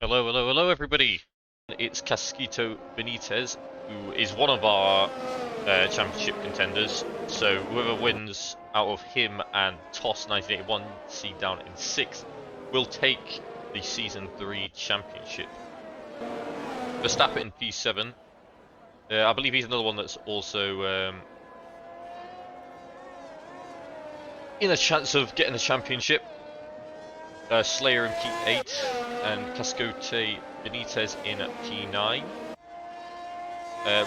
Hello, hello, hello everybody! It's Casquito Benitez, who is one of our championship contenders. So whoever wins out of him and TOS 1981, seed down in 6th, will take the Season 3 championship. Verstappen in P7. I believe he's another one that's also in a chance of getting the championship. Slayer in P8 and Cascote Benitez in P9.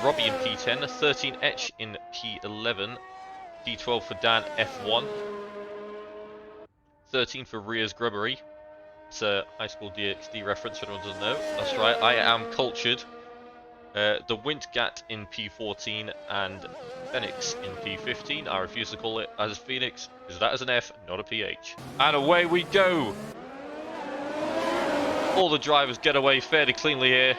Robbie in P10, 13 Etch in P11, P12 for Dan F1, 13 for Ria's Grubbery. It's a high school DxD reference, if anyone doesn't know. That's right, I am cultured. The Wintgat in P14 and Phoenix in P15. I refuse to call it as Phoenix, because that is an F, not a PH. And away we go! All the drivers get away fairly cleanly here.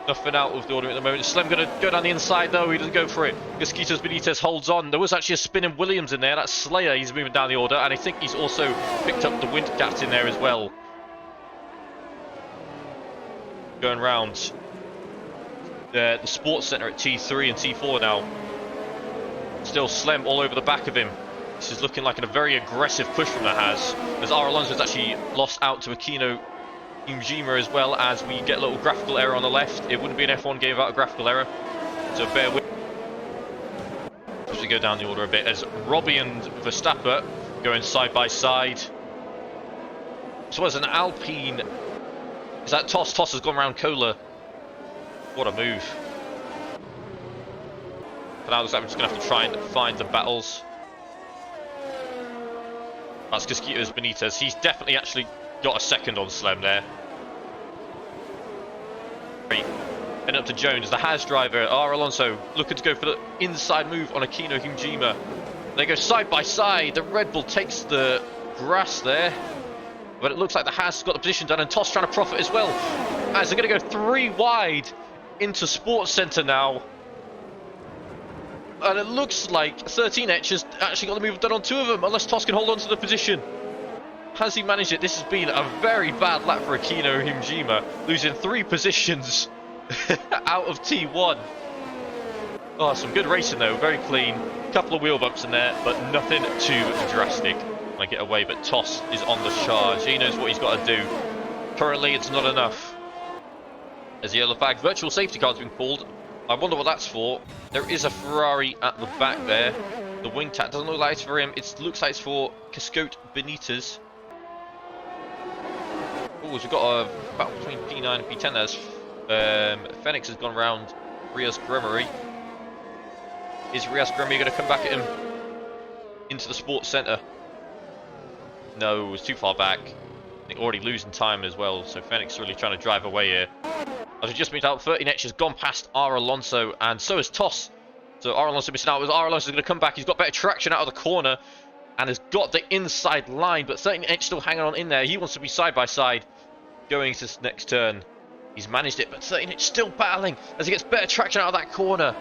Nothing out of the order at the moment. Slem going to go down the inside though, he doesn't go for it. Casquitos Benitez holds on. There was actually a spinning Williams in there. That's Slayer, he's moving down the order. And I think he's also picked up the Wintgat in there as well. Going round the sports centre at T3 and T4 now. Still Slem all over the back of him. This is looking like a very aggressive push from the Haas. As R. Alonso's actually lost out to Akino Imjima as well, as we get a little graphical error on the left. It wouldn't be an F1 game without a graphical error, so bear with. As we go down the order a bit, as Robbie and Verstappen going side by side. So as an Alpine, is that TOS? TOS has gone around Kohler. What a move. But now looks like we're just going to have to try and find the battles. That's Casquitos Benitez. He's definitely actually got a second on Slem there. And up to Jones, the Haas driver, R. Alonso, looking to go for the inside move on Akino Himjima. They go side by side. The Red Bull takes the grass there. But it looks like the Haas got the position done, and TOS trying to profit as well. As they're going to go 3 wide into Sports Centre now. And it looks like 13 Etch has actually got the move done on 2 of them, unless TOS can hold on to the position. Has he managed it? This has been a very bad lap for Akino Himjima, losing 3 positions out of T1. Oh, some good racing though, very clean. Couple of wheel bumps in there, but nothing too drastic. I get away, but TOS is on the charge. He knows what he's got to do. Currently, it's not enough. As the yellow flag, virtual safety car's been called. I wonder what that's for. There is a Ferrari at the back there. The Wingcat doesn't look like it's for him. It looks like it's for Cascote Benitez. Oh, so we've got a battle between P9 and P10. There's Phoenix has gone around Ria's Grummery. Is Ria's Grummery going to come back at him into the sports centre? No, it's too far back. They're already losing time as well, so Phoenix is really trying to drive away here. As we just moved out, 13 Etch has gone past R. Alonso, and so has TOS. So R. Alonso missing out. R. Alonso is going to come back. He's got better traction out of the corner and has got the inside line, but 13 Etch still hanging on in there. He wants to be side by side going to this next turn. He's managed it, but 13 Etch still battling as he gets better traction out of that corner.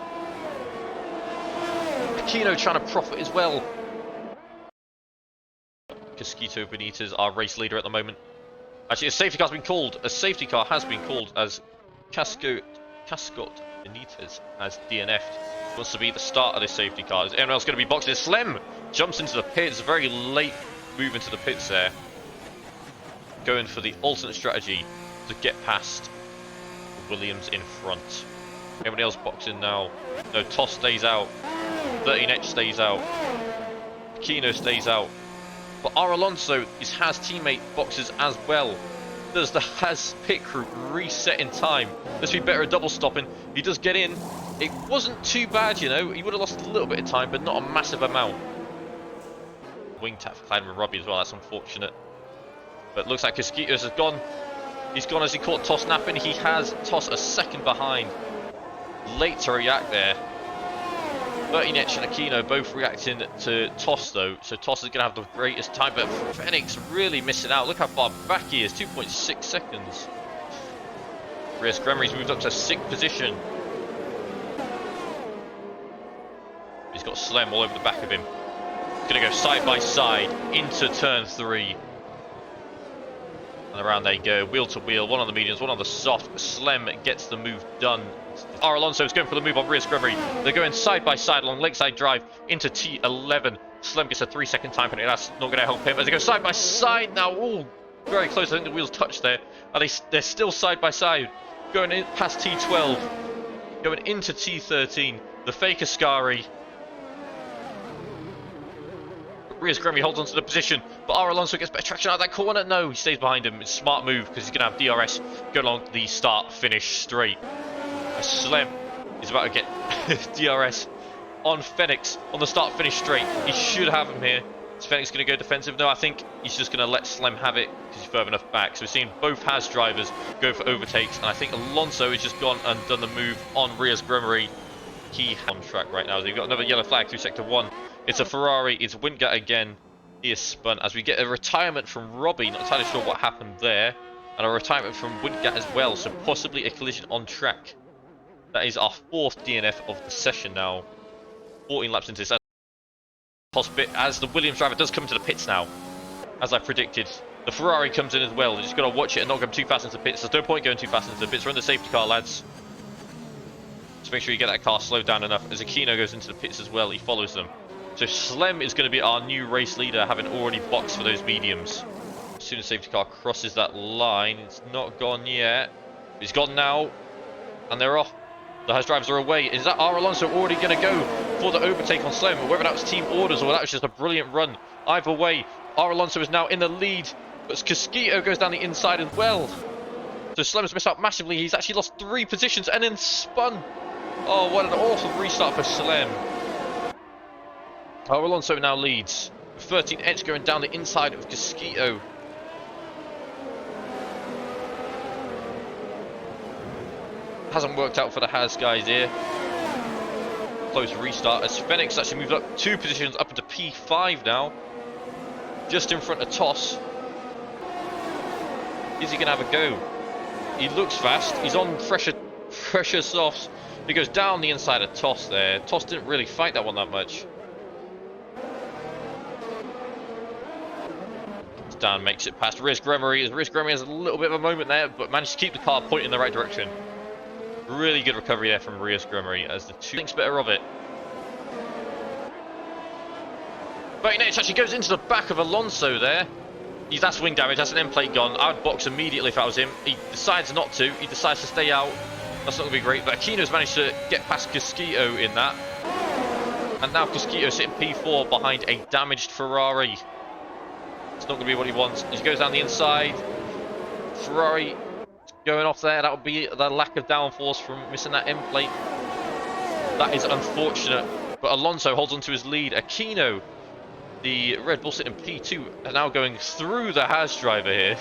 Aquino trying to profit as well. Casquito Benitez, our race leader at the moment. Actually, a safety car's been called. A safety car has been called as Cascote Benitez has DNF'd. Wants to be the start of this safety car. Is anyone else going to be boxing? Slem jumps into the pits. Very late move into the pits there. Going for the alternate strategy to get past Williams in front. Everybody else boxing now. No, TOS stays out. 13 Etch stays out. Kino stays out. But R. Alonso, his Haas teammate, boxes as well. Does the Haas pit crew reset in time? This would be better at double stopping. He does get in. It wasn't too bad, you know. He would have lost a little bit of time, but not a massive amount. Wing tap for Clyde and Robbie as well. That's unfortunate. But it looks like Casquitos has gone. He's gone as he caught TOS napping. He has TOS a second behind. Late to react there. 13 Etch and Aquino both reacting to TOS though, so TOS is going to have the greatest time, but Phoenix really missing out. Look how far back he is, 2.6 seconds. Rias Grummery's moved up to 6th position. He's got Slem all over the back of him. He's going to go side by side into turn 3. And around they go, wheel to wheel, one on the mediums, one on the soft. Slem gets the move done. R. Alonso is going for the move on Rias Gremery. They're going side by side along Lakeside Drive into T11. Slem gets a 3-second time penalty. That's not going to help him as they go side by side now. Oh, very close. I think the wheels touched there. They're still side by side. Going in past T12. Going into T13. The fake Ascari. Rias Gremery holds onto the position, but R. Alonso gets better traction out of that corner. No, he stays behind him. It's a smart move because he's going to have DRS go along the start-finish straight. Slem is about to get DRS on Phoenix on the start-finish straight. He should have him here. Is Phoenix going to go defensive? No, I think he's just going to let Slem have it because he's further enough back. So we're seeing both Haas drivers go for overtakes, and I think Alonso has just gone and done the move on Rias Gremery. He on track right now. So we've got another yellow flag through sector 1. It's a Ferrari. It's Wingate again. He is spun as we get a retirement from Robbie. Not entirely sure what happened there. And a retirement from Wingate as well. So possibly a collision on track. That is our 4th DNF of the session now. 14 laps into this. Bit as the Williams driver does come to the pits now. As I predicted. The Ferrari comes in as well. You just got to watch it and not go too fast into the pits. There's no point going too fast into the pits. We're in the safety car, lads. Just make sure you get that car slowed down enough. As Aquino goes into the pits as well, he follows them. So Slem is going to be our new race leader, having already boxed for those mediums. As soon as safety car crosses that line, it's not gone yet. He's gone now, and they're off. The Haas drivers are away. Is that R. Alonso already going to go for the overtake on Slem? Whether that was team orders or that was just a brilliant run. Either way, R. Alonso is now in the lead, but Casquito goes down the inside as well. So Slem's missed out massively. He's actually lost 3 positions and then spun. Oh, what an awful restart for Slem. R. Alonso now leads. 13 edge going down the inside of Casquito. Hasn't worked out for the Haas guys here. Close restart as Phoenix actually moved up 2 positions up into P5 now. Just in front of Toss. Is he going to have a go? He looks fast. He's on fresher softs. He goes down the inside of Toss there. Toss didn't really fight that one that much. Dan makes it past Rias Gremery. Rias Gremery has a little bit of a moment there, but managed to keep the car pointing in the right direction. Really good recovery there from Rias Gremery as the 2 thinks better of it. But Nech actually goes into the back of Alonso there. That's wing damage, that's an end plate gone. I would box immediately if I was him. He decides not to, he decides to stay out. That's not going to be great, but Aquino's managed to get past Casquito in that. And now Casquito's sitting P4 behind a damaged Ferrari. It's not going to be what he wants. He goes down the inside. Ferrari going off there. That would be the lack of downforce from missing that end plate. That is unfortunate. But Alonso holds on to his lead. Aquino, the Red Bull sitting P2, are now going through the Haas driver here.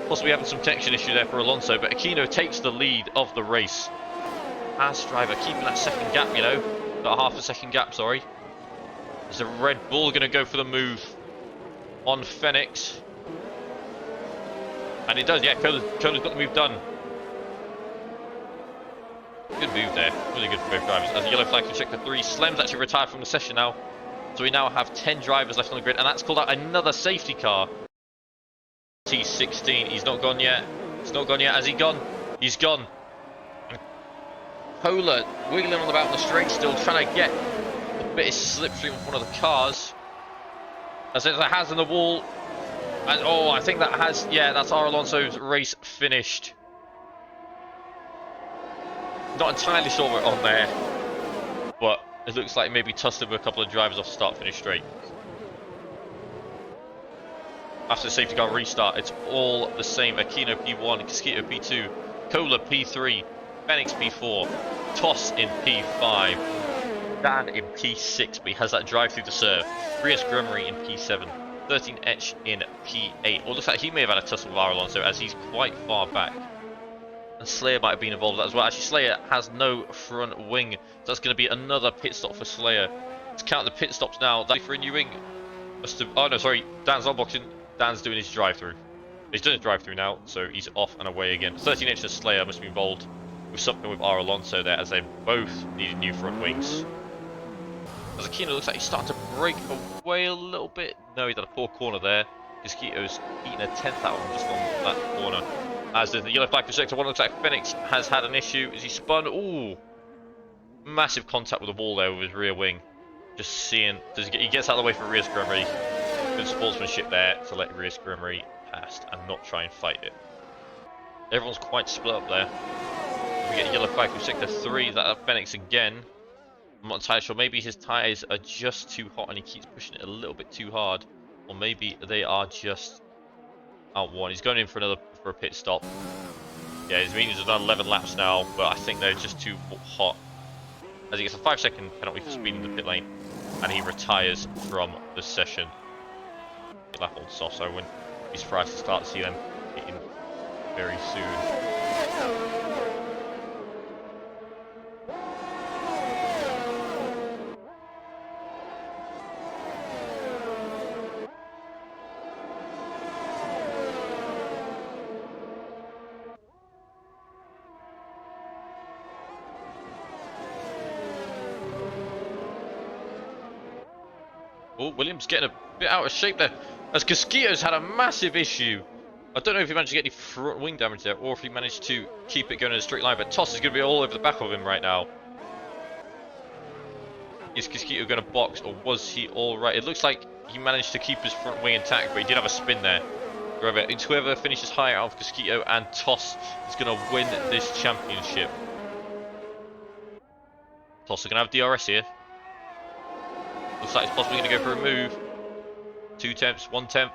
Possibly having some connection issue there for Alonso. But Aquino takes the lead of the race. Haas driver keeping that second gap, you know. That half a second gap, sorry. Is the Red Bull going to go for the move on Phoenix? And it does, yeah. Kohler's got the move done. Good move there. Really good for both drivers. As a yellow flag to check the 3. Slem's actually retired from the session now. So we now have 10 drivers left on the grid. And that's called out another safety car. T16. He's not gone yet. He's not gone yet. Has he gone? He's gone. Kohler wiggling on about the straight still, trying to get a bit of slipstream with one of the cars. As there's a Haas in the wall. And oh, I think that has, yeah, that's R. Alonso's race finished. Not entirely sure we're on there, but it looks like maybe tussling with a couple of drivers off start finish straight. After the safety car restart, it's all the same. Aquino P1, Casquito P2, Kohler P3, Phoenix P4, Toss in P5, Dan in P6, but he has that drive through the serve. Rias Gremery in P7, 13 Etch in P8. Well, it looks like he may have had a tussle with R. Alonso as he's quite far back. And Slayer might have been involved with that as well. Actually, Slayer has no front wing. So that's going to be another pit stop for Slayer. Let's count the pit stops now. That's for a new wing. Oh no, sorry. Dan's unboxing. Dan's doing his drive-through. He's doing his drive-through now, so he's off and away again. 13 inches Slayer must be involved with something with R. Alonso there, as they both needed new front wings. As Aquino looks like he's starting to break away a little bit. No, he did a poor corner there. Mosquito's eaten a 10th out of him just on that corner. As the yellow flag for sector 1, looks like Phoenix has had an issue as he spun. Ooh, massive contact with the wall there with his rear wing. Just seeing, he gets out of the way for Rias Gremery. Good sportsmanship there to let Rias Gremery past and not try and fight it. Everyone's quite split up there. We get a yellow flag from sector 3, that Phoenix again. I'm not entirely sure, maybe his tyres are just too hot and he keeps pushing it a little bit too hard. Or maybe they are just out one. He's going in for a pit stop. Yeah, his mediums have done 11 laps now, but I think they're just too hot. As he gets a 5-second penalty for speeding the pit lane, and he retires from the session. Lap on soft, so I wouldn't be surprised to start to see them hitting very soon. Oh, Williams getting a bit out of shape there, as Mosquito's had a massive issue. I don't know if he managed to get any front wing damage there, or if he managed to keep it going in a straight line, but Toss is going to be all over the back of him right now. Is Mosquito going to box, or was he alright? It looks like he managed to keep his front wing intact, but he did have a spin there. Whoever finishes higher out of Mosquito and Toss is going to win this championship. Toss is going to have DRS here. Looks like it's possibly going to go for a move. 2 tenths, 1 tenth.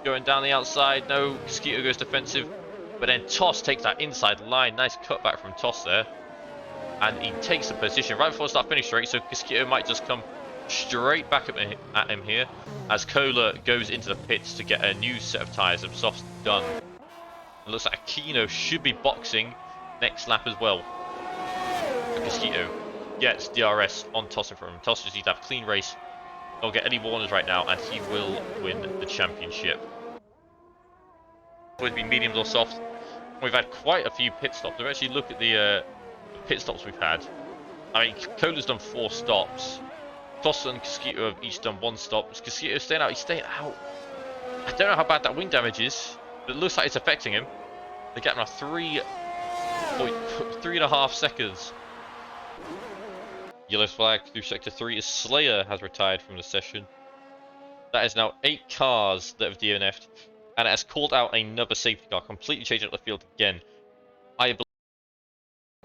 Going down the outside. No, Mosquito goes defensive. But then Toss takes that inside line. Nice cutback from Toss there. And he takes the position right before start finish straight. So Mosquito might just come straight back at him here. As Kohler goes into the pits to get a new set of tyres. Of softs done. It looks like Aquino should be boxing next lap as well. Mosquito gets DRS on Toss in front of him. Toss just needs to have a clean race. Don't get any warners right now, and he will win the championship. Would be mediums or soft. We've had quite a few pit stops. If we actually look at the pit stops we've had, I mean, Kohler's done 4 stops. Toss and Mosquito have each done 1 stop. Mosquito's staying out. He's staying out. I don't know how bad that wing damage is, but it looks like it's affecting him. The gap now 3.5 seconds. Yellow flag through sector 3 is Slayer has retired from the session. That is now 8 cars that have DNF'd, and it has called out another safety car, completely changing up the field again. I believe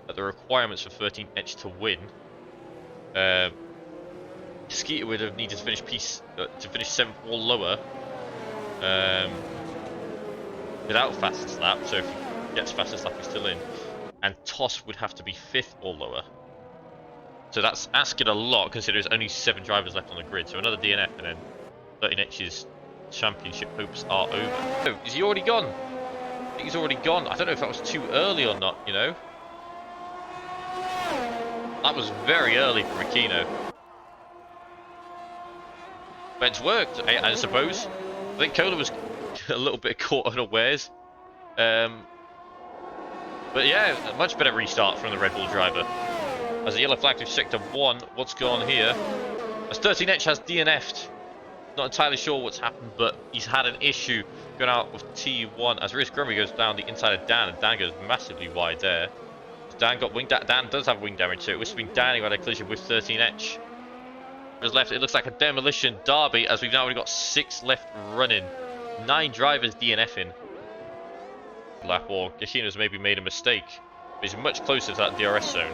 that the requirements for 13H to win, Skeeter would have needed to finish 7th or lower without fastest lap, so if he gets fastest lap he's still in, and Toss would have to be 5th or lower. So that's asking a lot, considering there's only 7 drivers left on the grid. So another DNF, and then 13H's championship hopes are over. Oh, is he already gone? I think he's already gone. I don't know if that was too early or not, you know. That was very early for Aquino. But it's worked, I suppose. I think Kohler was a little bit caught unawares. But yeah, a much better restart from the Red Bull driver. As a yellow flag through sector 1, what's going on here? As 13H has DNF'd. Not entirely sure what's happened, but he's had an issue going out with T1. As Rias Gremery goes down the inside of Dan, and Dan goes massively wide there. Dan got wing Dan does have wing damage, so it was been Dan who had a collision with 13H. What's left, it looks like a demolition derby, as we've now only got 6 left running. 9 drivers DNFing. Lap, or Gashino's maybe made a mistake, but he's much closer to that DRS zone.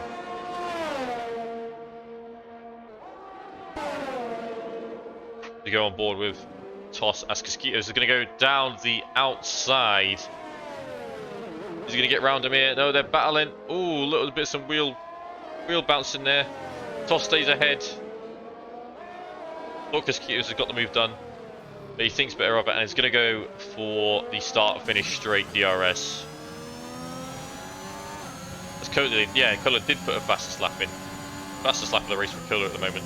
To go on board with Toss, as Mosquitoes are going to go down the outside. Is he going to get round him here? No, they're battling. Ooh, a little bit some wheel bouncing there. Toss stays ahead. Look, Mosquitoes have got the move done, but he thinks better of it, and he's going to go for the start-finish straight DRS. As Kohler, yeah, Kohler did put a fastest lap in. Fastest lap of the race for Kohler at the moment.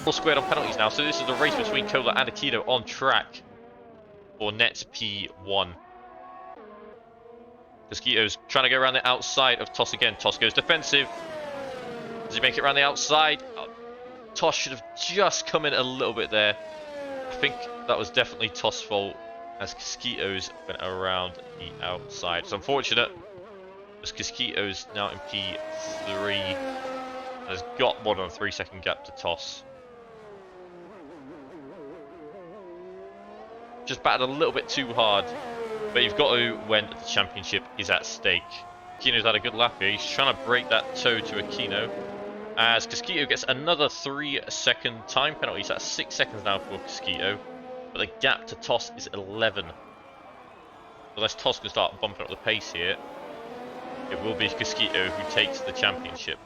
All squared on penalties now, so this is the race between Kohler and Aquino on track for net P1. Mosquito's trying to go around the outside of Toss again. Toss goes defensive. Does he make it around the outside? Toss should have just come in a little bit there. I think that was definitely Toss' fault. as Casquito's went around the outside. It's unfortunate, as Casquito's now in P3 and has got more than a 3-second gap to Toss. Just batted a little bit too hard, but you've got to when the championship is at stake. Aquino's had a good lap here. He's trying to break that toe to Aquino, as Casquito gets another 3-second time penalty. So that's 6 seconds now for Casquito, but the gap to Toss is 11. Unless Toss can start bumping up the pace here, it will be Casquito who takes the championship.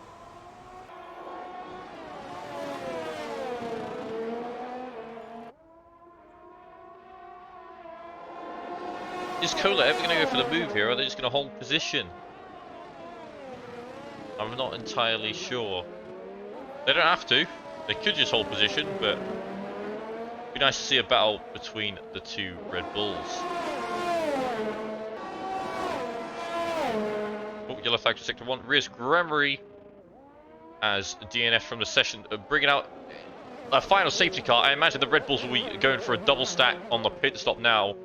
Is Kohler ever going to go for the move here, or are they just going to hold position? I'm not entirely sure. They don't have to. They could just hold position, but it'd be nice to see a battle between the two Red Bulls. Oh, yellow flag to sector 1. Rias Gremery as DNF from the session, bringing out a final safety car. I imagine the Red Bulls will be going for a double stack on the pit stop now.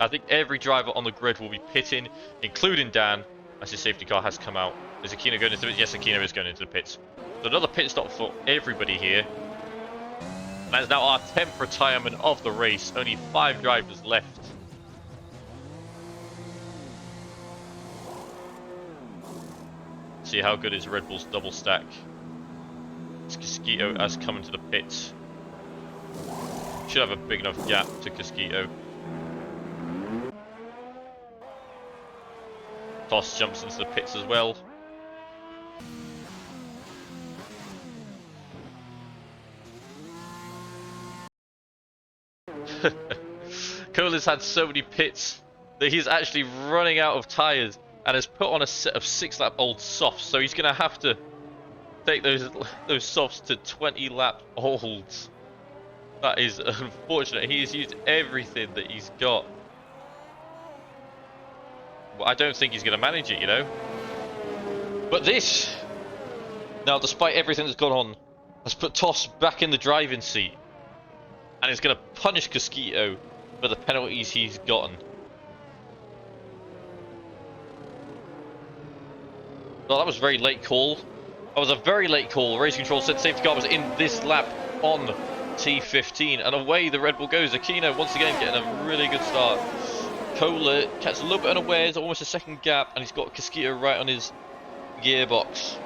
I think every driver on the grid will be pitting, including Dan, as his safety car has come out. Is Aquino going into the pits? Yes, Aquino is going into the pits. So another pit stop for everybody here. And that is now our 10th retirement of the race. Only 5 drivers left. See how good is Red Bull's double stack. Casquito has come into the pits. Should have a big enough gap to Casquito. Toss jumps into the pits as well. Kohler's had so many pits that he's actually running out of tyres and has put on a set of 6-lap-old softs. So he's going to have to take those softs to 20-lap-olds. That is unfortunate. He has used everything that he's got. I don't think he's going to manage it, you know. But this, now despite everything that's gone on, has put Toss back in the driving seat. And is going to punish Casquito for the penalties he's gotten. Well, that was a very late call. That was a very late call. Race control said safety car was in this lap on T15. And away the Red Bull goes. Aquino once again getting a really good start. Kohler catches a little bit unawares, almost a second gap, and he's got Casquito right on his gearbox.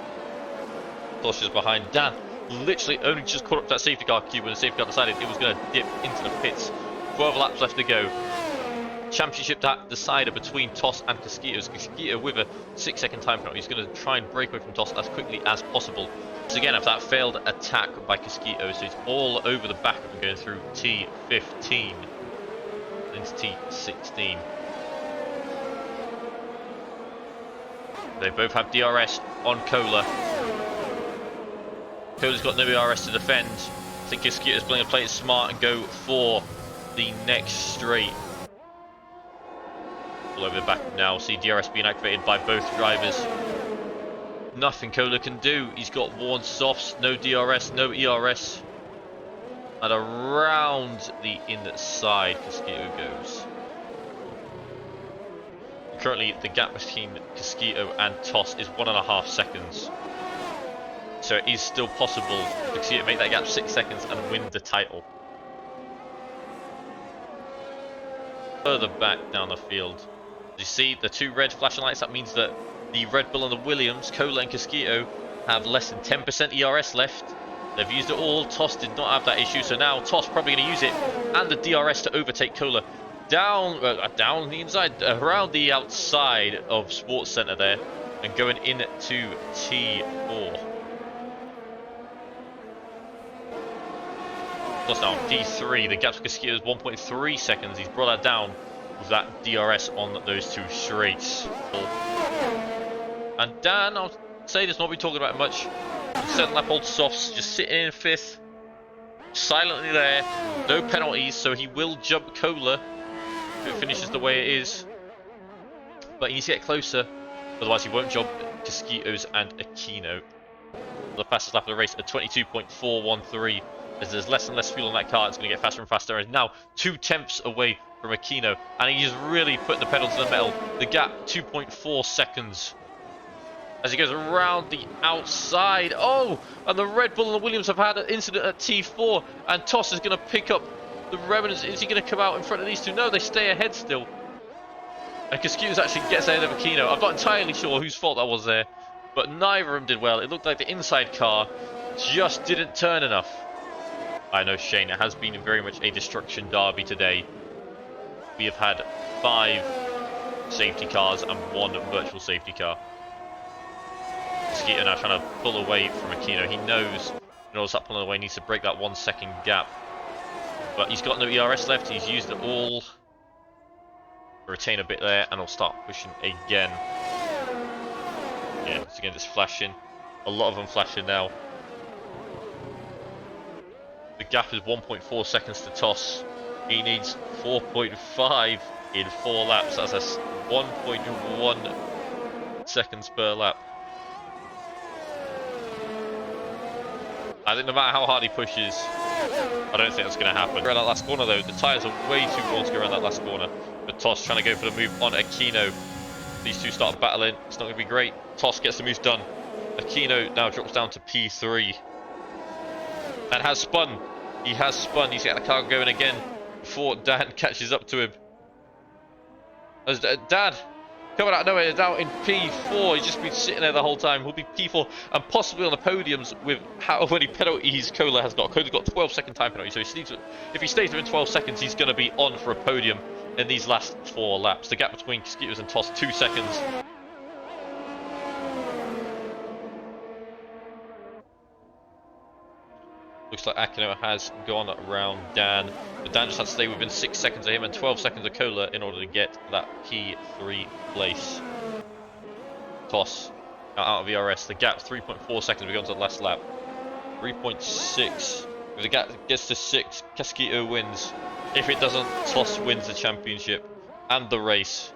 Toss is behind. Dan literally only just caught up to that safety car queue when the safety car decided it was going to dip into the pits. 12 laps left to go. Championship decider between Toss and Casquito. Casquito with a 6-second time penalty. He's going to try and break away from Toss as quickly as possible. So again, after that failed attack by Casquito, so he's all over the back of him going through T15. Into T16. They both have DRS on Kohler. Kohler's got no DRS to defend. I think Casquito's playing to play it smart and go for the next straight. All over the back now. See DRS being activated by both drivers. Nothing Kohler can do. He's got worn softs, no DRS, no ERS. And around the inside, Casquito goes. Currently, the gap between Casquito and Toss is 1.5 seconds. So it is still possible for Casquito to make that gap 6 seconds and win the title. Further back down the field, you see the 2 red flashing lights. That means that the Red Bull and the Williams, Kohler and Casquito, have less than 10% ERS left. They've used it all. Toss did not have that issue, so now Toss probably going to use it and the DRS to overtake Kohler down the inside, around the outside of Sports Center there, and going into T4. Toss now D3. The gap to Casquito is 1.3 seconds. He's brought that down with that DRS on those 2 straights. And Dan, I'll say this, not be talking about it much. 7-lap-old softs just sitting in 5th, silently there, no penalties, so he will jump Kohler if it finishes the way it is. But he needs to get closer, otherwise he won't jump Casquitos and Aquino. The fastest lap of the race at 22.413. As there's less and less fuel in that car, it's going to get faster and faster. And now 2/10 away from Aquino, and he's really putting the pedal to the metal. The gap 2.4 seconds as he goes around the outside. Oh, and the Red Bull and the Williams have had an incident at T4, and Toss is going to pick up the remnants. Is he going to come out in front of these two? No, they stay ahead still. And Cascutis actually gets ahead of Aquino. I'm not entirely sure whose fault that was there, but neither of them did well. It looked like the inside car just didn't turn enough. I know, Shane, it has been very much a destruction derby today. We have had 5 safety cars and 1 virtual safety car. Skeeter now trying to pull away from Aquino. He knows in order to start pulling away, he needs to break that 1 second gap. But he's got no ERS left. He's used it all. Retain a bit there, and he'll start pushing again. Yeah, once again, it's flashing. A lot of them flashing now. The gap is 1.4 seconds to Toss. He needs 4.5 in 4 laps. That's a 1.1 seconds per lap. I think no matter how hard he pushes, I don't think that's going to happen. Around that last corner though, the tyres are way too warm to go around that last corner. But Toss trying to go for the move on Aquino. These two start battling. It's not going to be great. Toss gets the move done. Aquino now drops down to P3. And has spun. He has spun. He's got the car going again before Dan catches up to him. As Dan coming out of nowhere, now in P4. He's just been sitting there the whole time. He'll be P4 and possibly on the podiums with how many penalties Cola has got. Cola's got 12-second time penalty, so if he stays within 12 seconds, he's going to be on for a podium in these last 4 laps. The gap between Skeeters and Toss, 2 seconds. Looks like Aquino has gone around Dan, but Dan just had to stay within 6 seconds of him and 12 seconds of Cola in order to get that P3 place. Toss out of ERS. The gap 3.4 seconds. We go on to the last lap. 3.6. If the gap gets to 6, Casquito wins. If it doesn't, Toss wins the championship and the race.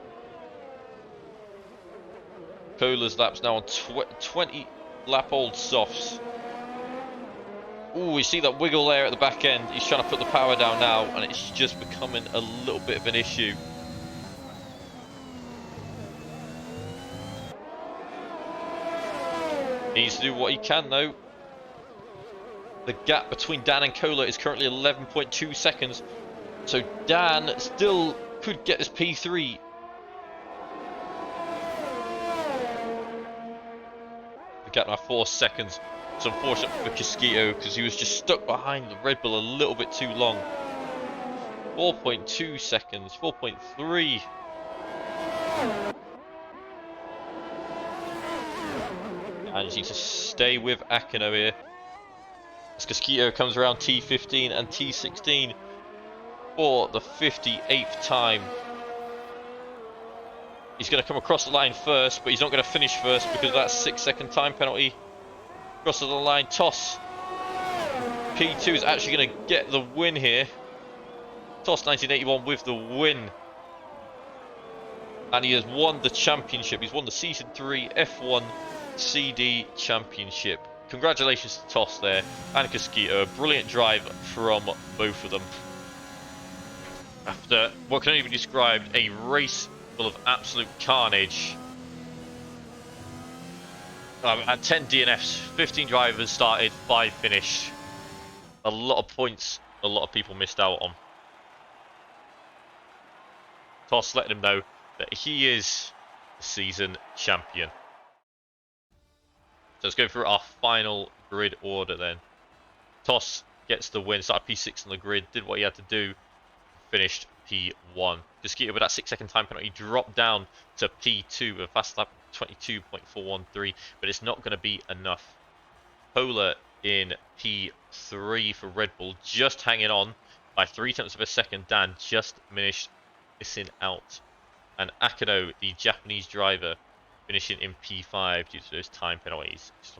Cola's laps now on 20 lap old softs. Ooh, we see that wiggle there at the back end. He's trying to put the power down now, and it's just becoming a little bit of an issue. He needs to do what he can, though. The gap between Dan and Cola is currently 11.2 seconds. So Dan still could get this P3. The gap now 4 seconds. It's unfortunate for Casquito because he was just stuck behind the Red Bull a little bit too long. 4.2 seconds, 4.3. And you need to stay with Aquino here. As Casquito comes around T15 and T16 for the 58th time. He's going to come across the line first, but he's not going to finish first because of that 6-second time penalty. Across the line, Toss. P2 is actually going to get the win here. Toss 1981 with the win. And he has won the championship. He's won the Season 3 F1CD Championship. Congratulations to Toss there and Casquito. A brilliant drive from both of them. After what can only be described a race full of absolute carnage. At 10 DNFs, 15 drivers started, 5 finished. A lot of points, a lot of people missed out on. Toss letting him know that he is the season champion. So let's go through our final grid order then. Toss gets the win, started P6 on the grid, did what he had to do, finished P1. Casquito with that 6-second time penalty dropped down to P2 with a fast lap 22.413, but it's not going to be enough. Cola in P3 for Red Bull, just hanging on by 0.3 of a second. Dan just missing out. And Aquino, the Japanese driver, finishing in P5 due to those time penalties. Just